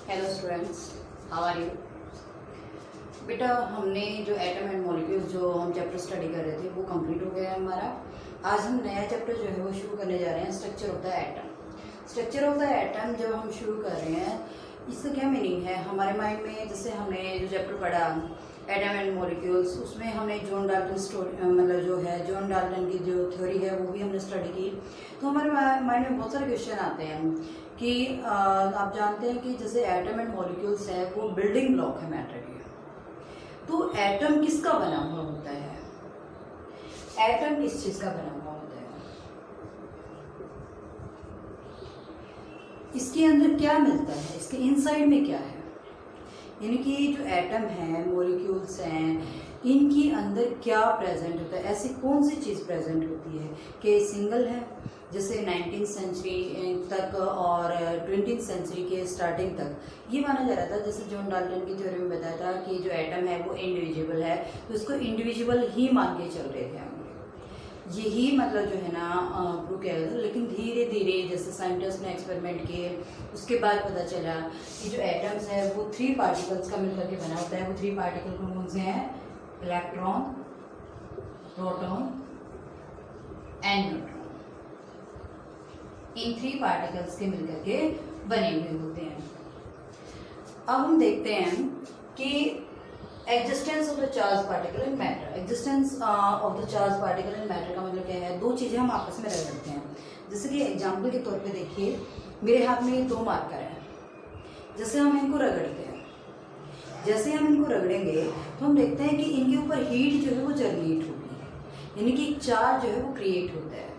Hello students, how are you. बेटा, हमने जो एटम एंड मॉलिक्यूल्स जो हम चैप्टर स्टडी कर रहे थे वो कंप्लीट हो गया है हमारा। आज हम नया चैप्टर जो है वो शुरू करने जा रहे हैं, structure of the atom. Structure of the atom जब हम शुरू कर रहे हैं, इसका क्या मीनिंग है हमारे माइंड में। जैसे हमने जो चैप्टर पढ़ा एटम एंड मॉलिक्यूल्स, उसमें हमने जॉन डाल्टन स्टोरी मतलब जो है जॉन डाल्टन की जो थ्योरी है वो भी हमने स्टडी की। तो हमारे माइंड में बहुत सारे क्वेश्चन आते हैं कि आप जानते हैं कि जैसे एटम एंड मॉलिक्यूल्स है वो बिल्डिंग ब्लॉक है मैटर की। तो एटम किसका बना हुआ होता है? एटम किस चीज का बना हुआ होता है? इसके अंदर क्या मिलता है, इसके इनसाइड में क्या है? यानी कि जो एटम है, मॉलिक्यूल्स हैं, इनके अंदर क्या प्रेजेंट होता है? ऐसी कौन सी चीज़ प्रेजेंट होती है कि सिंगल है, जैसे 19वीं सेंचुरी तक और 20वीं सेंचुरी के स्टार्टिंग तक ये माना जा रहा था, जैसे जॉन डाल्टन की थ्योरी में बताया था कि जो एटम है वो इंडिविजुअल है, तो इसको इंडिविजुअल ही मान के चल रहे थे हम। यही मतलब जो है ना प्रूव किया गया था। लेकिन धीरे धीरे जैसे साइंटिस्ट ने एक्सपेरिमेंट किए, उसके बाद पता चला कि जो एटम्स है वो 3 पार्टिकल्स का मिलकर के बना होता है। वो 3 पार्टिकल कौन से हैं? Electron, proton and neutron. In 3 particles के मिलकर के बने हुए होते हैं। अब हम देखते हैं कि existence of the charge particle in matter. Existence of the charge particle in matter का मतलब क्या है? 2 चीजें हम आपस में रगड़ते हैं। जैसे कि एग्जाम्पल के तौर पे देखिए, मेरे हाथ में ये 2 मार्कर हैं। जैसे हम इनको रगड़ते हैं, जैसे हम इनको रगड़ेंगे तो हम देखते हैं कि इनके ऊपर हीट जो है वो जनरेट होगी, यानी कि एक चार्ज जो है वो क्रिएट होता है,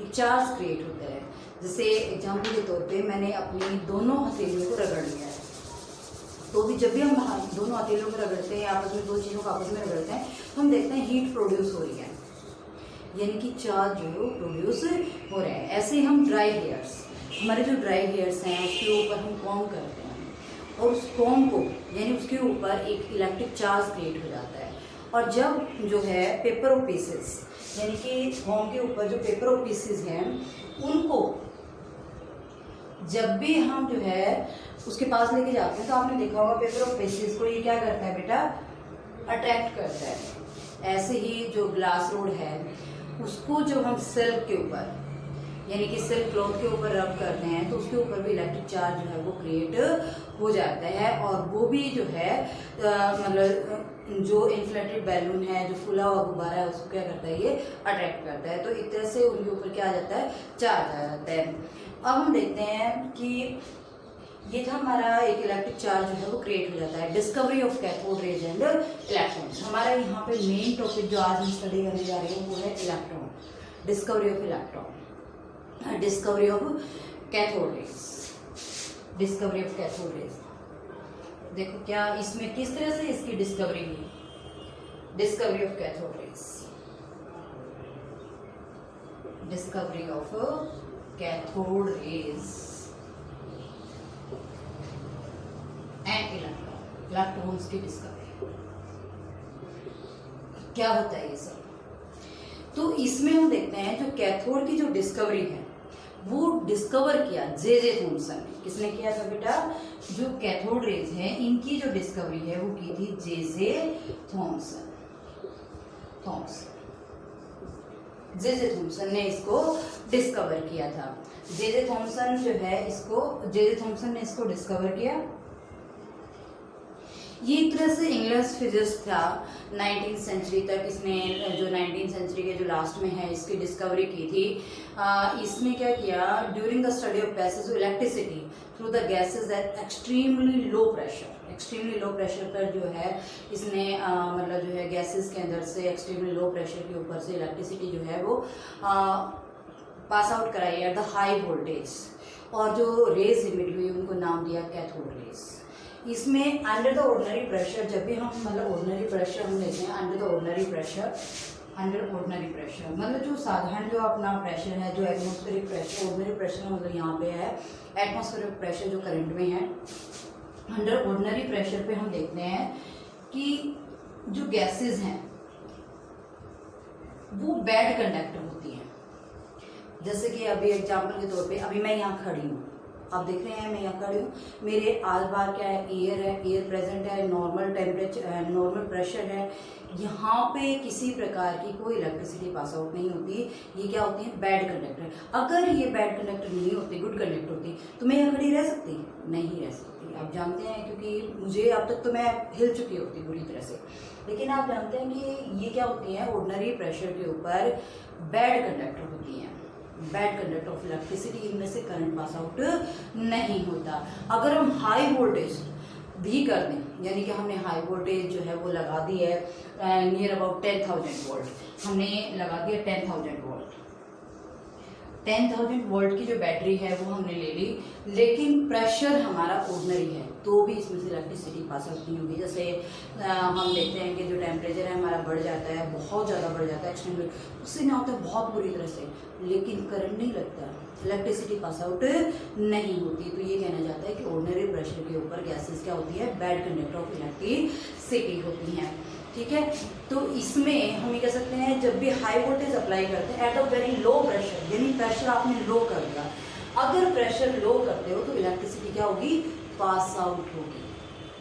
एक चार्ज क्रिएट होता है। जैसे एग्जाम्पल के तौर पे मैंने अपनी दोनों हथेलियों को रगड़ लिया है, तो भी जब भी हम दोनों हथेलियों को रगड़ते हैं, आपस में 2 चीज़ों को आपस में रगड़ते हैं, तो हम देखते हैं हीट प्रोड्यूस हो रही है, यानी कि चार्ज जो है वो प्रोड्यूस हो रहे हैं। ऐसे ही हम ड्राई हेयर्स, हमारे जो ड्राई हेयर्स हैं उसके ऊपर हम कॉम्ब करते हैं और उस कॉम्ब को यानी उसके ऊपर एक इलेक्ट्रिक चार्ज क्रिएट हो जाता है। और जब जो है पेपर ऑफ पीसेस, यानी कि कॉम्ब के ऊपर जो पेपर ऑफ पीसेस हैं, उनको जब भी हम जो है उसके पास लेके जाते हैं, तो आपने देखा होगा पेपर ऑफ पीसेस को ये क्या करता है बेटा? अट्रैक्ट करता है। ऐसे ही जो ग्लास रोड है उसको जब हम सिल्क के ऊपर यानी कि सिल्क क्लॉथ के ऊपर रब करते हैं, तो उसके ऊपर भी इलेक्ट्रिक चार्ज जो है वो क्रिएट हो जाता है। और वो भी जो है मतलब जो इन्फ्लेटेड बैलून है, जो फूला हुआ गुब्बारा है, उसको क्या करता है? ये अट्रैक्ट करता है। तो एक तरह से उनके ऊपर क्या आ जाता है? चार्ज आ जाता है। अब हम देखते हैं कि ये था हमारा एक इलेक्ट्रिक चार्ज जो है वो क्रिएट हो जाता है। Discovery of cathode rays and electrons. हमारा यहाँ पे मेन टॉपिक जो आज हम स्टडी करने जा रहे हैं वो है electron, discovery of electron, discovery of cathode rays, discovery of cathode rays. देखो क्या इसमें किस तरह से इसकी डिस्कवरी हुई। Discovery of cathode rays, discovery of cathode rays and electrons की डिस्कवरी। क्या होता है ये सब? तो इसमें हम देखते हैं जो कैथोड की जो डिस्कवरी है वो डिस्कवर किया जे थॉमसन ने। किसने किया था बेटा? जो कैथोड रेज है इनकी जो डिस्कवरी है वो की थी जे थॉमसन। जे थॉमसन ने इसको डिस्कवर किया था। जे थॉमसन जो है इसको जे थॉमसन ने इसको डिस्कवर किया। ये एक तरह से इंग्लिश फिजिक्स था 19वीं सेंचुरी तक। इसने जो 19वीं सेंचुरी के जो लास्ट में है इसकी डिस्कवरी की थी। इसने क्या किया? During the study of passage of electricity through the gases eight extremely low pressure. Extremely low pressure पर जो है इसने मतलब जो है गैसेस के अंदर से एक्सट्रीमली लो प्रेशर के ऊपर से इलेक्ट्रिसिटी जो है वो पास आउट कराई एट द हाई वोल्टेज। और जो रेज इमिट हुई उनको नाम दिया कैथोड रेज। इसमें अंडर द ऑर्डिनरी प्रेशर, जब भी हम मतलब ऑर्डिनरी प्रेशर हम लेते हैं, under the ordinary pressure, under ordinary pressure मतलब जो साधारण जो अपना प्रेशर है, जो एटमॉस्फेरिक प्रेशर, ऑर्डिनरी प्रेशर मतलब यहाँ पे है एटमॉस्फेरिक प्रेशर जो करंट में है। अंडर ऑर्डिनरी प्रेशर पे हम देखते हैं कि जो गैसेस हैं वो बैड कंडक्टर होती हैं। जैसे कि अभी एग्जाम्पल के तौर पे अभी मैं यहाँ खड़ी हूँ, आप देख रहे हैं मैं यहाँ खड़ी हूँ, मेरे आस पास क्या है, एयर प्रेजेंट है, नॉर्मल टेम्परेचर, नॉर्मल प्रेशर है, यहाँ पे किसी प्रकार की कोई इलेक्ट्रिसिटी पास आउट नहीं होती। ये क्या होती है, बैड कंडक्टर। अगर ये बैड कंडक्टर नहीं होती, गुड कंडक्टर होती, तो मैं यहाँ खड़ी रह सकती? नहीं रह सकती। आप जानते हैं, क्योंकि मुझे अब तक तो मैं हिल चुकी होती बुरी तरह से, लेकिन आप जानते हैं कि ये क्या होती है, ऑर्डिनरी प्रेशर के ऊपर बैड कंडक्टर होती हैं, बैड कंडक्टर ऑफ इलेक्ट्रिसिटी, इनमें से करंट पास आउट नहीं होता। अगर हम हाई वोल्टेज भी कर दें, यानी कि हमने हाई वोल्टेज जो है वो लगा दी है नियर अबाउट 10,000 वोल्ट, हमने लगा दिया 10,000 वोल्ट, 10,000 वोल्ट की जो बैटरी है वो हमने ले ली, लेकिन प्रेशर हमारा ऑर्डिनरी है, तो भी इसमें से इलेक्ट्रिसिटी पास आउट नहीं होगी। जैसे हम देखते हैं कि जो टेम्परेचर है हमारा बढ़ जाता है, बहुत ज़्यादा बढ़ जाता है एक्सटेंड, उससे ना होता है बहुत बुरी तरह से, लेकिन करंट नहीं लगता, इलेक्ट्रिसिटी पास आउट नहीं होती। तो ये कहना जाता है कि ऑर्डिनरी प्रेशर के ऊपर गैसेस क्या होती है, बैड कंडक्टर ऑफ इलेक्ट्रिसिटी होती हैं। ठीक है, तो इसमें हम ये कह सकते हैं जब भी हाई वोल्टेज अप्लाई करते हैं at a very low pressure, यानी प्रेशर आपने लो कर दिया, अगर प्रेशर लो करते हो तो इलेक्ट्रिसिटी क्या होगी, पास आउट होगी,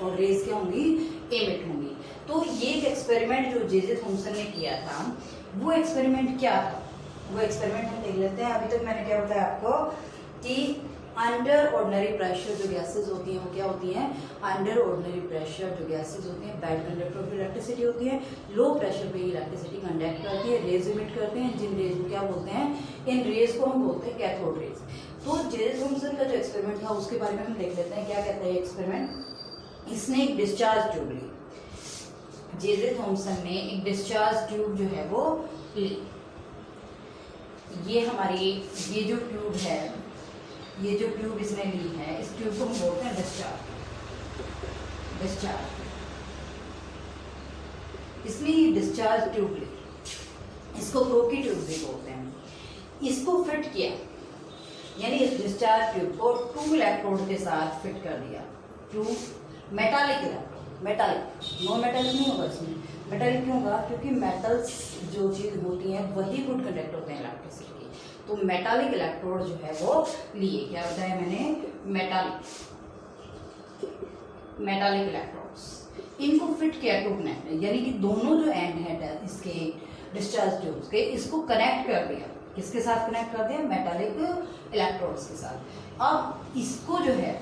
और रेज क्या होंगी, एमिट होंगी। तो ये एक एक्सपेरिमेंट जो जे थॉमसन ने किया था, वो एक्सपेरिमेंट क्या था, वो एक्सपेरिमेंट हम देख लेते हैं। अभी तक मैंने क्या बताया आपको कि अंडर ऑर्डिनरी प्रेशर जो गैसेस होती हैं वो क्या होती हैं, अंडर ऑर्डिनरी प्रेशर जो गैसेस होती हैं बैड कंडक्टर ऑफ इलेक्ट्रिसिटी होती है, लो प्रेशर पे इलेक्ट्रिसिटी कंडक्ट करती है, रेज इमिट करते हैं, जिन रेज को क्या बोलते हैं, इन रेज को हम बोलते हैं कैथोड रेज। तो जे थॉमसन का जो एक्सपेरिमेंट था उसके बारे में हम देख लेते हैं, क्या कहता है एक्सपेरिमेंट। इसने एक डिस्चार्ज ट्यूब ली, जे थॉमसन ने एक डिस्चार्ज ट्यूब जो है वो ली, ये हमारी ये जो ट्यूब है, ये जो ट्यूब इसने ली है, इस ट्यूब को हम बोलते हैं डिस्चार्ज। इसने ये डिस्चार्ज ट्यूब ली, इसको क्रोकी ट्यूब भी बोलते हैं, इसको फिट किया, यानी इस डिस्चार्ज ट्यूब को 2 इलेक्ट्रोड के साथ फिट कर दिया। Tube metallic electrode, metallic, non metallic नहीं होगा इसमें, मेटालिक क्यों होगा, क्योंकि मेटल्स जो चीज होती हैं वही गुड कंडक्ट होते हैं इलेक्ट्रिसिटी। तो मेटालिक इलेक्ट्रोड जो है वो लिए, क्या बताया मैंने, मेटालिक इलेक्ट्रोड्स, इनको फिट किया ट्यूब ने, यानी कि दोनों जो एंड है इसके डिस्चार्ज ट्यूब्स के, इसको कनेक्ट कर दिया, किसके साथ कनेक्ट कर दिया, मेटालिक इलेक्ट्रोड्स के साथ। अब इसको जो है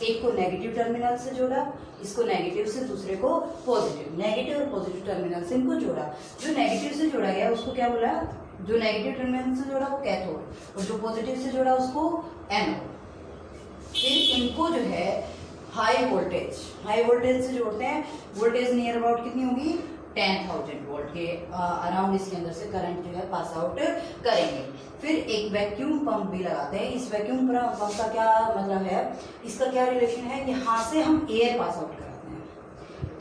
एक को नेगेटिव टर्मिनल से जोड़ा, इसको नेगेटिव से दूसरे को पॉजिटिव, नेगेटिव और पॉजिटिव टर्मिनल से इनको जोड़ा। जो नेगेटिव से जोड़ा गया उसको क्या बोला, जो नेगेटिव टर्मिनल से जोड़ा वो कैथोड, और जो पॉजिटिव से जोड़ा उसको एनोड। फिर इनको जो है हाई वोल्टेज से जोड़ते हैं, वोल्टेज नियर अबाउट कितनी होगी, 10,000 वोल्ट के अराउंड इसके अंदर से करंट जो है पास आउट करेंगे। फिर एक वैक्यूम पंप भी लगाते हैं। इस वैक्यूम पंप का क्या मतलब है, इसका क्या रिलेशन है, यहाँ से हम एयर पास आउट कराते हैं,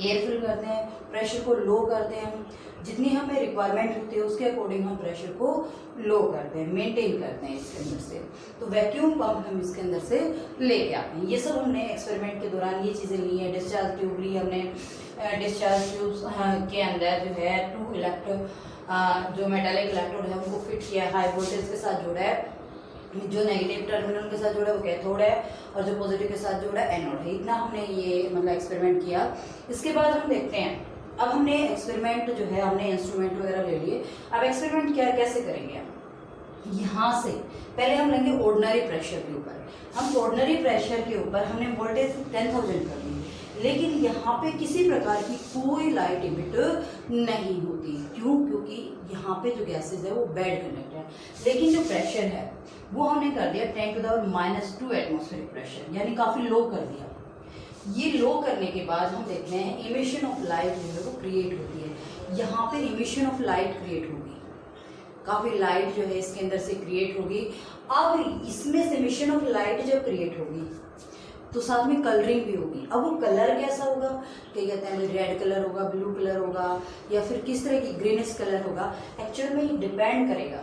एयर फिल करते हैं, प्रेशर को लो करते हैं, जितनी हमें रिक्वायरमेंट होती है उसके अकॉर्डिंग हम प्रेशर को लो करते हैं, मेंटेन करते हैं इसके अंदर से। तो वैक्यूम पंप हम इसके अंदर से लेके आते हैं। ये सब हमने एक्सपेरिमेंट के दौरान ये चीज़ें ली हैं। डिस्चार्ज ट्यूब ली हमने, डिस्चार्ज ट्यूब्स के अंदर जो है 2 इलेक्ट्रोड जो मेटालिक इलेक्ट्रोड है उनको फिट किया, हाई वोल्टेज के साथ जोड़ा है, जो नेगेटिव टर्मिनल के साथ जोड़ा है वो कैथोड है, और जो पॉजिटिव के साथ जोड़ा है एनोड है। इतना हमने ये मतलब एक्सपेरिमेंट किया। इसके बाद हम देखते हैं, अब हमने एक्सपेरिमेंट जो है हमने इंस्ट्रूमेंट वगैरह ले लिए। अब एक्सपेरिमेंट क्या कैसे करेंगे, यहाँ से पहले हम लेंगे ऑर्डिनरी प्रेशर के ऊपर। हम ऑर्डिनरी प्रेशर के ऊपर हमने वोल्टेज 10,000 कर दी, लेकिन यहाँ पे किसी प्रकार की कोई लाइट इमिट नहीं होती। क्यों, क्योंकि यहाँ पे जो गैसेज है वो बैड कंडक्टर है, लेकिन जो प्रेशर है वो हमने कर दिया 10⁻² एटमॉस्फेरिक प्रेशर, यानी काफी लो कर दिया। ये लो करने के बाद हम देखते हैं इमिशन ऑफ लाइट जो है वो क्रिएट होती है। यहाँ पे इमिशन ऑफ लाइट क्रिएट होगी, काफी लाइट जो है इसके अंदर से क्रिएट होगी। अब इसमें से इमिशन ऑफ लाइट जब क्रिएट होगी तो साथ में कलरिंग भी होगी। अब वो कलर कैसा होगा, क्या कहते हैं, रेड कलर होगा, ब्लू कलर होगा, या फिर किस तरह की ग्रीनिश कलर होगा, एक्चुअल में ये डिपेंड करेगा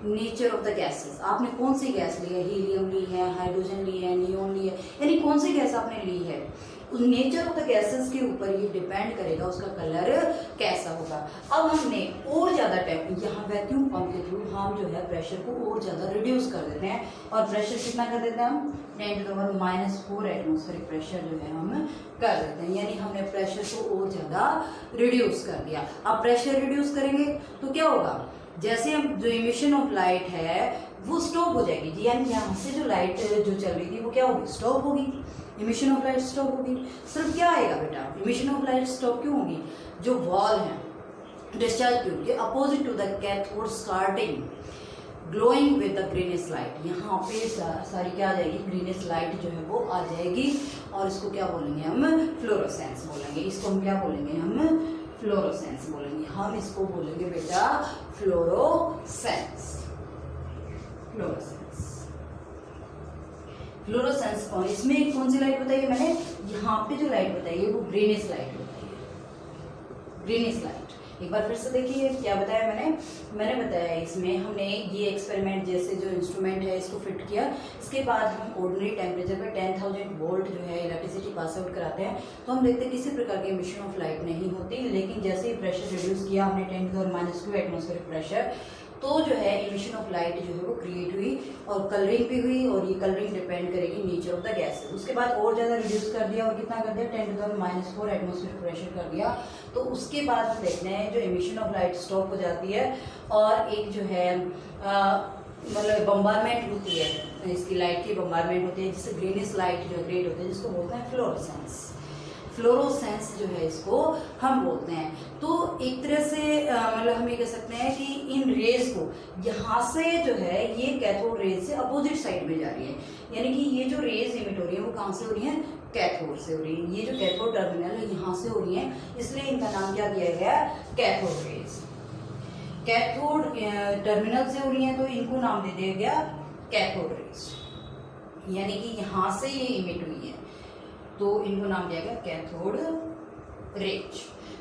नेचर ऑफ द गैसेस, आपने कौन सी गैस ली है, हीलियम ली है, हाइड्रोजन ली है, नियोन ली है, यानी कौन सी गैस आपने ली है, उस नेचर ऑफ द गैसेस के ऊपर ये डिपेंड करेगा उसका कलर कैसा होगा। अब हमने और ज़्यादा टाइम यहाँ वैक्यूम पंप के थ्रू हम जो है प्रेशर को और ज़्यादा रिड्यूस कर देते हैं, और प्रेशर कितना कर देते हैं हम 10⁻⁻⁴ एटमॉस्फेरिक प्रेशर जो है हम कर देते हैं, यानी हमने प्रेशर को और ज़्यादा रिड्यूस कर दिया। अब प्रेशर रिड्यूस करेंगे तो क्या होगा, जैसे हम जो इमिशन ऑफ लाइट है वो स्टॉप हो जाएगी, यानी यहाँ से जो लाइट जो चल रही थी वो क्या होगी, स्टॉप होगी, इमिशन ऑफ लाइट स्टॉप होगी। सिर्फ क्या आएगा बेटा, इमिशन ऑफ लाइट स्टॉप क्यों होगी, जो वॉल है डिस्चार्ज ट्यूब के opposite to the cathode starting glowing with the greenish light, यहाँ पे सारी क्या आ जाएगी, ग्रीनिश लाइट जो है वो आ जाएगी, और इसको क्या बोलेंगे हम, फ्लोरोसेंस बोलेंगे, इसको हम क्या बोलेंगे, हम फ्लोरोसेंस बोलेंगे, हम इसको बोलेंगे बेटा फ्लोरोसेंस। फ्लोरोसेंस, फ्लोरोसेंस कौन, इसमें कौन सी लाइट बताइए मैंने, यहाँ पे जो लाइट बताई है वो ग्रीनिश लाइट बताई है, ग्रीनिश लाइट। एक बार फिर से देखिए क्या बताया मैंने बताया इसमें हमने ये एक्सपेरिमेंट जैसे जो इंस्ट्रूमेंट है इसको फिट किया, इसके बाद हम ऑर्डिनरी टेम्परेचर पे 10,000 वोल्ट जो है इलेक्ट्रिसिटी पास आउट कराते हैं, तो हम देखते हैं किसी प्रकार की इमिशन ऑफ लाइट नहीं होती, लेकिन जैसे ही प्रेशर रिड्यूस किया हमने 10⁻⁻² एटमॉस्फेरिक प्रेशर, तो जो है इमिशन ऑफ लाइट जो है वो क्रिएट हुई, और कलरिंग भी हुई, और ये कलरिंग डिपेंड करेगी नेचर ऑफ द गैसेस। उसके बाद और ज़्यादा रिड्यूस कर दिया, और कितना कर दिया 10⁻⁻⁴ एटमॉस्फेरिक प्रेशर कर दिया, तो उसके बाद हम देखते हैं जो इमिशन ऑफ लाइट स्टॉप हो जाती है, और एक जो है मतलब बम्बारमेंट होती है, इसकी लाइट की बम्बारमेंट होती है, जिससे ग्रीनिश लाइट जो क्रिएट होती है, जिसको बोलते हैं फ्लोरोसेंस। फ्लोरोसेंस जो है इसको हम बोलते हैं। तो एक तरह से मतलब हम ये कह सकते हैं कि इन रेज को यहाँ से जो है ये कैथोड रेज से अपोजिट साइड में जा रही है, यानी कि ये जो रेज इमिट हो रही है वो कहाँ से हो रही है, कैथोड से हो रही है। ये जो कैथोड टर्मिनल है यहाँ से हो रही है, इसलिए इनका नाम क्या दिया गया, कैथोड रेज। कैथोड टर्मिनल से हो रही है तो इनको नाम दे दिया गया कैथोड रेज, यानी कि यहाँ से ये इमिट हुई है तो इनको नाम दिया गया कैथोड रेज।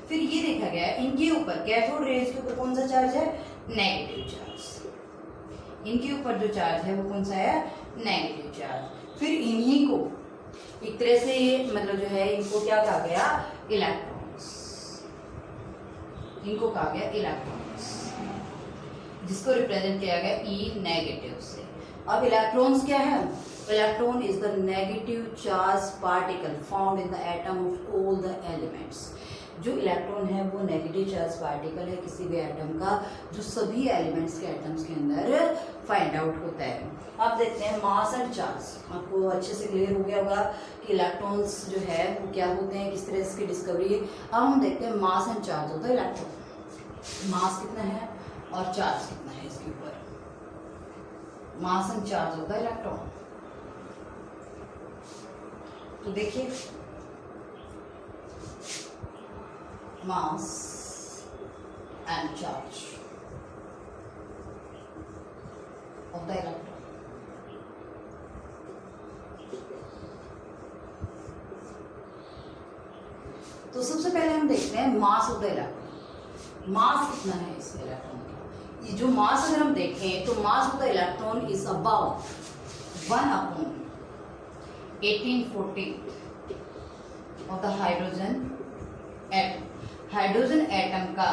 फिर ये देखा गया इनके ऊपर कैथोड रेज के ऊपर कौन सा चार्ज है, नेगेटिव चार्ज। इनके ऊपर जो चार्ज है वो कौन सा है, नेगेटिव चार्ज। फिर इन्हीं को एक तरह से मतलब जो है इनको क्या कहा गया, इलेक्ट्रॉन्स, इनको कहा गया इलेक्ट्रॉन्स, जिसको रिप्रेजेंट किया गया ई नेगेटिव से। अब इलेक्ट्रॉन्स क्या है, electron is the negative charge particle found in the atom of all the elements. जो इलेक्ट्रॉन है वो नेगेटिव चार्ज पार्टिकल है किसी भी एटम का, जो सभी एलिमेंट्स के एटम्स के अंदर फाइंड आउट होता है। अब देखते हैं मास एंड चार्ज, आपको अच्छे से क्लियर हो गया होगा कि इलेक्ट्रॉन्स जो है वो क्या होते हैं, किस तरह इसकी डिस्कवरी है। अब हम देखते हैं मास एंड चार्ज होता है इलेक्ट्रॉन, मास कितना है और चार्ज कितना है इसके ऊपर। मास एंड चार्ज होता है इलेक्ट्रॉन। तो देखिए mass and charge of the electron. तो सबसे पहले हम देखते हैं मास ऑफ द इलेक्ट्रॉन, मास कितना है इस इलेक्ट्रॉन का। ये जो मास अगर हम देखें तो मास of the electron is about 1/1840 of the hydrogen atom. Hydrogen atom का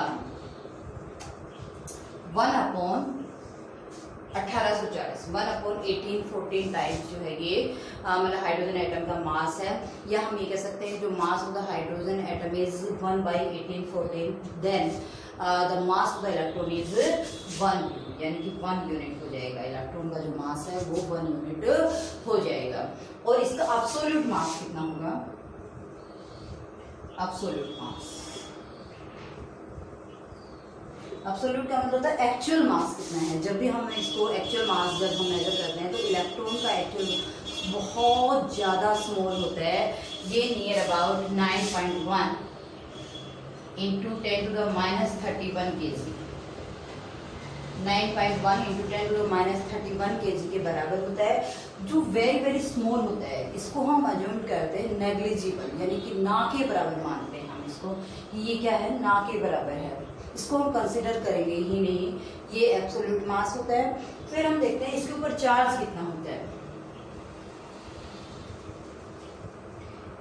1/1840 1/1814 टाइम्स जो है ये मतलब हाइड्रोजन एटम का मास है, या हम ये कह सकते हैं जो mass of the hydrogen atom is 1/1814, then the mass of the electron is 1, यानी कि 1 यूनिट हो जाएगा। इलेक्ट्रॉन का जो मास है वो 1 यूनिट हो जाएगा। और इसका एब्सोल्यूट मास कितना होगा, एब्सोल्यूट मास, एब्सोल्यूट का मतलब होता है एक्चुअल मास कितना है। जब भी हम इसको एक्चुअल मास जब हम मेजर करते हैं तो इलेक्ट्रॉन का एक्चुअल बहुत ज़्यादा स्मॉल होता है, ये near about 9.1 into 10⁻31 kg, 9.1 into 10⁻31 kg के बराबर होता है, जो वेरी वेरी स्मॉल होता है। इसको हम अज्यूम करते हैं नेग्लिजिबल, यानी कि ना के बराबर मानते हैं हम इसको कि ये क्या है, ना के बराबर है। इसको हम कंसिडर करेंगे ही नहीं, ये एब्सोल्यूट मास होता है। फिर हम देखते हैं इसके ऊपर चार्ज कितना होता है,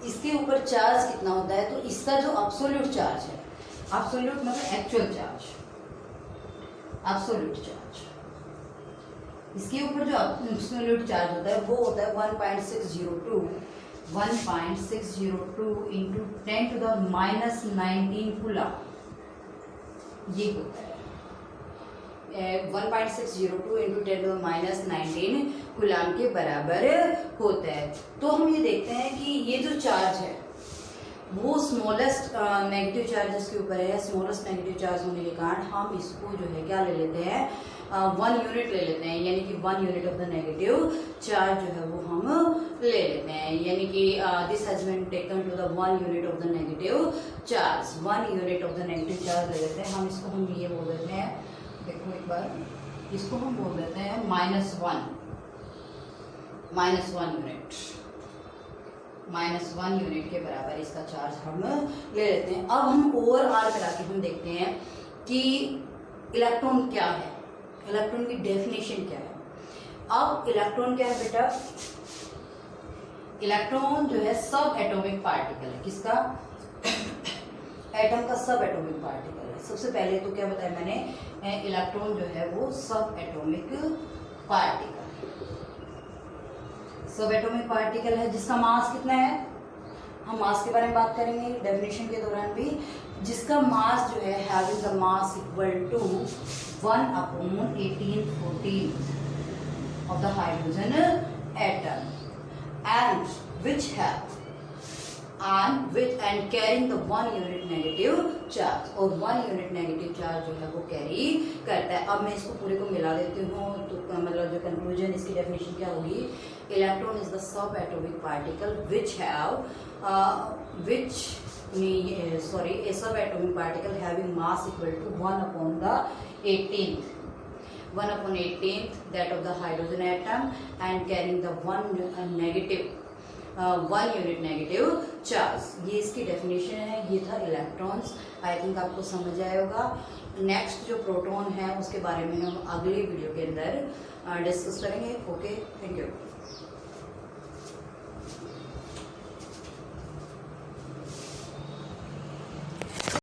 इसके ऊपर चार्ज कितना होता है। तो इसका जो एब्सोल्यूट चार्ज है, एब्सोल्यूट मतलब एक्चुअल चार्ज, एब्सोल्यूट चार्ज, इसके ऊपर जो एब्सोल्यूट चार्ज होता है वो होता है 1.602 into 10 to the minus 19 coulomb, ये होता है 1.602 into 10 to the minus 19 coulomb के बराबर होता है। तो हम ये देखते हैं कि ये जो चार्ज है वो स्मॉलेस्ट नेगेटिव चार्ज इसके ऊपर है, स्मॉलेस्ट नेगेटिव चार्ज होने के कारण हम इसको जो है क्या ले लेते हैं, 1 यूनिट ले लेते हैं, यानी कि 1 unit of the negative charge जो है वो हम ले लेते हैं, यानी कि this has been taken to the 1 unit of the negative charge, 1 unit of the negative charge ले लेते हैं। हम इसको हम ये बोल देते हैं, देखो एक बार, इसको हम बोल देते हैं -1 यूनिट, -1 यूनिट के बराबर इसका चार्ज हम ले लेते हैं। अब हम ओवर आर करा के हम देखते हैं कि इलेक्ट्रॉन क्या है, इलेक्ट्रॉन की डेफिनेशन क्या है। अब इलेक्ट्रॉन क्या है बेटा, इलेक्ट्रॉन जो है सब एटॉमिक पार्टिकल है, किसका, एटम का सब एटॉमिक पार्टिकल है। सबसे पहले तो क्या बताया मैंने, इलेक्ट्रॉन जो है वो सब एटॉमिक पार्टिकल, सब एटॉमिक पार्टिकल है जिसका मास कितना है, हम मास के बारे में बात करेंगे डेफिनेशन के दौरान भी, जिसका मास जो है having the mass equal to 1/1814 of the hydrogen atom and which have and carrying the 1 unit negative charge, और 1 यूनिट नेगेटिव चार्ज जो है वो कैरी करता है। अब मैं इसको पूरे को मिला देती हूँ, तो मतलब जो कंक्लूजन इसकी डेफिनेशन क्या होगी, electron is the sub atomic particle which have a subatomic particle having mass equal to 1/18th that of the hydrogen atom and carrying the 1 unit negative charge. ये इसकी डेफिनेशन है, ये था इलेक्ट्रॉन्स। आई थिंक आपको समझ आया होगा। Next जो प्रोटॉन है उसके बारे में हम अगली वीडियो के अंदर डिस्कस करेंगे। Okay, thank you.